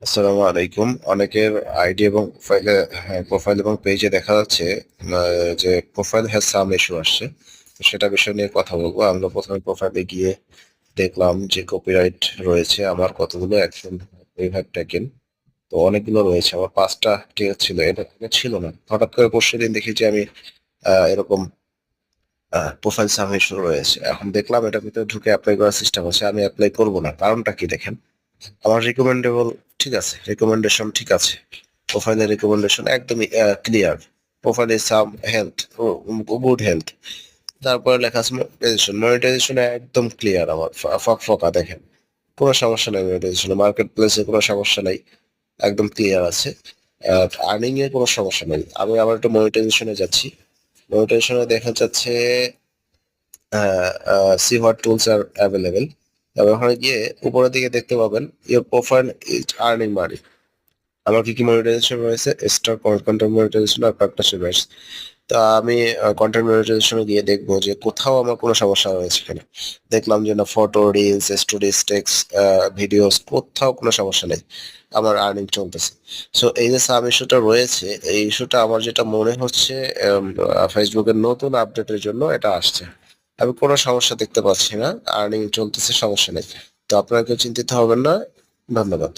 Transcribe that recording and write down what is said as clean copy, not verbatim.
আসসালামু আলাইকুম। অনেকের আইডি এবং প্রোফাইল এবং পেজে দেখা যাচ্ছে যে প্রোফাইল হ্যাজ সাম ইস্যু আসছে। তো সেটা বিষয় নিয়ে কথা বলবো। আমরা প্রথমে প্রোফাইলে গিয়ে দেখলাম যে কপিরাইট রয়েছে আমার কতগুলো অ্যাকশন উই হ্যাভ টেকেন। তো অনেকগুলো রয়েছে, আমার 5টা ঠিক ছিল, এটা থেকে ছিল না। হঠাৎ করে পরশুদিন দেখি যে আমি এরকম প্রোফাইল সাম ইস্যু রয়েছে। এখন দেখলাম এটার ভিতরে ঢুকে অ্যাপ্লাই করার সিস্টেম আছে, আমি অ্যাপ্লাই করবো না। কারণটা কি দেখেন, আমার রিকমেন্ডেবল ঠিক আছে, রিকমেন্ডেশন ঠিক আছে, প্রোফাইলের রিকমেন্ডেশন একদমই ক্লিয়ার, প্রোফাইলে সাম হেলথ, গুড হেলথ, তারপরে লেখা আছে মনিটাইজেশন, মনিটাইজেশন একদম ক্লিয়ার আমার, ফকা দেখেন, কোনো সমস্যা নেই মনিটাইজেশনে, মার্কেট প্লেসে কোনো সমস্যা নেই, একদম ক্লিয়ার আছে। আর্নিং এর কোনো সমস্যা নেই। আমি আবার একটু মনিটাইজেশনে যাচ্ছি, মনিটাইজেশনে দেখা যাচ্ছে see what tools are available. তবে ওখানে গিয়ে উপরের দিকে দেখতে পাবেন your profile is earning money. আমার কি কি মনিটাইজেশন রয়েছে, স্টার কন্টেন্ট মনিটাইজেশন আর পার্টনারশিপ রাইটস। তা আমি কন্টেন্ট মনিটাইজেশনে গিয়ে দেখবো যে কোথাও আমার কোনো সমস্যা রয়েছে কিনা। দেখলাম যে না, photo, reels, stories, text, videos, কোথাও কোনো সমস্যা নেই, আমার আর্নিং চলতেছে। সো এই যে সাম ইস্যুটা রয়েছে, এই ইস্যুটা আমার যেটা মনে হচ্ছে ফেসবুকের নতুন আপডেটের জন্য এটা আসছে। আমি কোনো সমস্যা দেখতে পাচ্ছি না, আর্নিং চলতেছে, সমস্যা নেই। তো আপনারা কেউ চিন্তিত হবেন না। ধন্যবাদ।